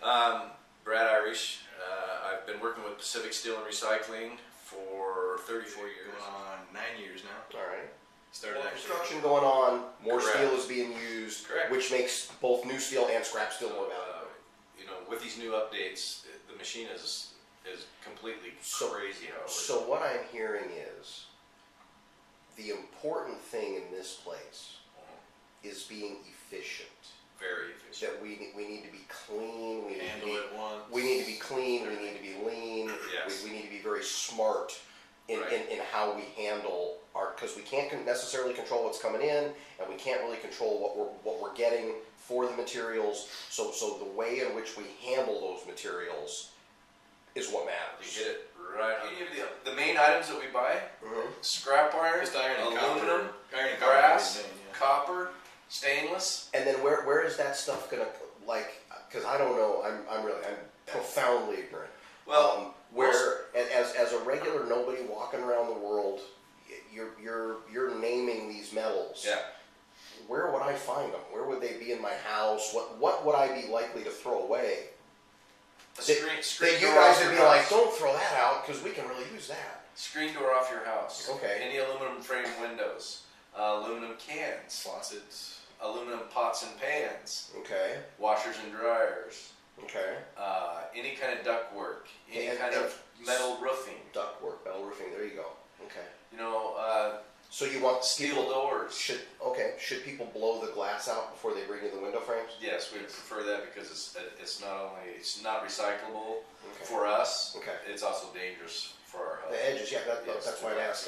Brad Irish. I've been working with Pacific Steel and Recycling for 34 years. Going on 9 years now. All right. Started More actually. construction going on, more Correct. steel is being used, Correct. which makes both new steel and scrap steel more valuable. With these new updates, the machine is completely crazy how it works. So what I'm hearing is the important thing in this place is being efficient. Very efficient. That we need to be clean. Handle it once. We need to be clean. We need to be lean. Yes. We need to be very smart in how we handle our, because we can't necessarily control what's coming in, and we can't really control what we're getting for the materials. So the way in which we handle those materials is what matters. You hit it right on. The main items that we buy: scrap iron, Just iron and aluminum, copper. Iron and brass, copper, copper, stainless. And then where is that stuff gonna, like? Because I don't know. I'm profoundly ignorant. Well, where as a regular nobody walking around the world, you're naming these metals. Yeah. Where would I find them? Where would they be in my house? What would I be likely to throw away? Screen You door guys off would your be like, house. don't throw that out because we can really use that. Screen door off your house. Okay. Any aluminum frame windows, aluminum cans, faucets. aluminum pots and pans, Okay. washers and dryers, Okay. any kind of duct work, any And- kind and of metal roofing. Ductwork, metal roofing. There you go. Okay. So So you want steel people, doors. should people blow the glass out before they bring in the window frames? Yes, we prefer that because it's not recyclable Okay. for us. Okay. It's also dangerous for our health. The edges, yeah, Yes, that's why I asked.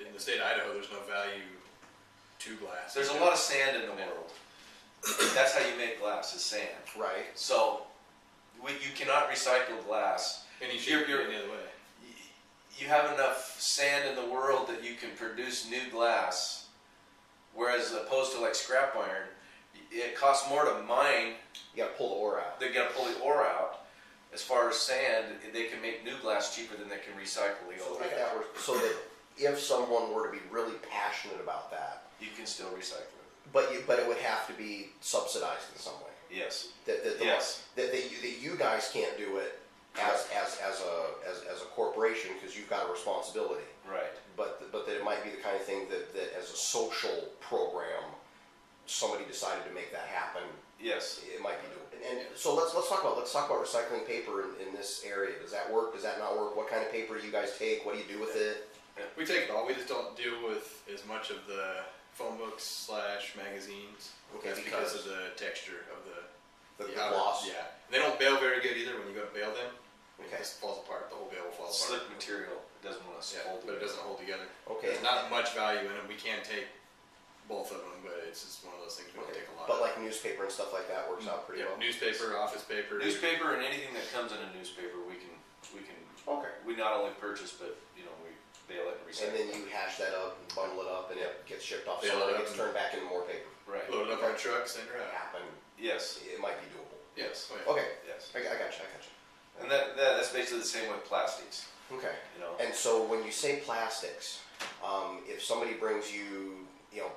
In the state of Idaho, there's no value to glass. There's a lot of sand in the world. That's how you make glass, is sand. Right. So you cannot recycle glass. And you You're- should you're- any other way. You have enough sand in the world that you can produce new glass, whereas opposed to like scrap iron, it costs more to mine. You gotta pull the ore out. They're gonna pull the ore out. As far as sand, they can make new glass cheaper than they can recycle the old. So that if someone were to be really passionate about that, You can still recycle it. but it would have to be subsidized in some way. Yes. Yes. That you guys can't do it as a corporation because you've got a responsibility. Right. But that it might be the kind of thing that as a social program, somebody decided to make that happen. Yes. It might be doable. And so let's talk about recycling paper in this area. Does that work? Does that not work? What kind of paper do you guys take? What do you do with it? We take it all. We just don't deal with as much of the phone books / magazines. Okay, That's because of the texture of the The outer- gloss. Yeah, they don't bail very good either. When you go to bail them, Okay. it just falls apart. The whole bail will fall apart. Slick material. It doesn't want to Yeah, hold but it doesn't hold together. Okay. There's not much value in them. We can take both of them, but it's just one of those things we don't Okay. take a lot. But of. like newspaper and stuff like that works out pretty Yeah, well. newspaper, office paper. Newspaper and anything that comes in a newspaper, we can Okay. we not only purchase, but we bail it and recycle. And then you hash that up and bundle it up and it gets shipped off Bail somewhere. it It up gets and- turned back into more paper. Right. Load it up on trucks, send her It out. happen. Yes. It might be doable. Yes. Oh, yeah. Okay. Yes. I got you. And that's basically the same with plastics. Okay. You know. And so when you say plastics, if somebody brings you,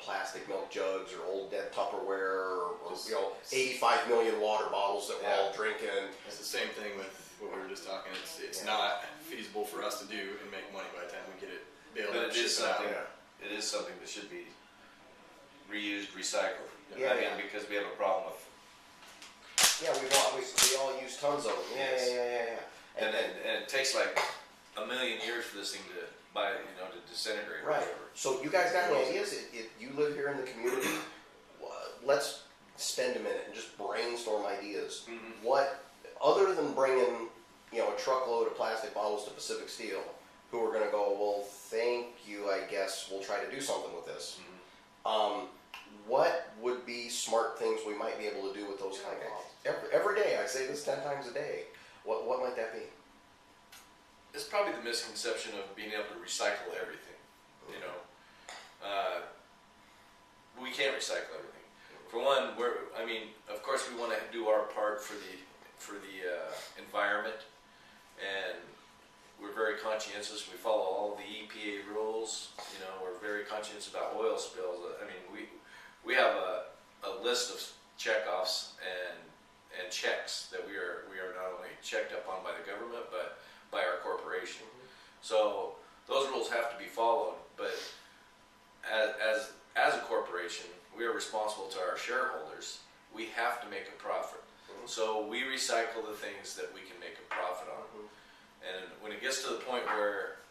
plastic milk jugs or old dead Tupperware or Just- 85 million water bottles that we're all Yeah. drinking. It's the same thing with what we were just talking. It's Yeah. not feasible for us to do and make money by the time we get it bailed But up. it is shipped out. something. It is something that should be reused, recycled. Yeah, I mean, yeah. because we have a problem with, Yeah, we all use tons of them. Yes. Yeah. and it takes like a million years for this thing to to disintegrate. Or Right. whatever. So you guys got any ideas? If you live here in the community, let's spend a minute and just brainstorm ideas. Mhm. What, other than bringing, a truckload of plastic bottles to Pacific Steel, who are going to go, well, thank you, I guess we'll try to do something with this. What would be smart things we might be able to do with those kind of bottles? Every day, I say this 10 times a day. What might that be? It's probably the misconception of being able to recycle everything. We can't recycle everything. For one, of course, we want to do our part for the environment, and we're very conscientious. We follow all the EPA rules. We're very conscientious about oil spills. We have a list of checkoffs and checks that we are checked up on by the government, but by our corporation. So those rules have to be followed, but as a corporation, we are responsible to our shareholders. We have to make a profit. So we recycle the things that we can make a profit on. And when it gets to the point where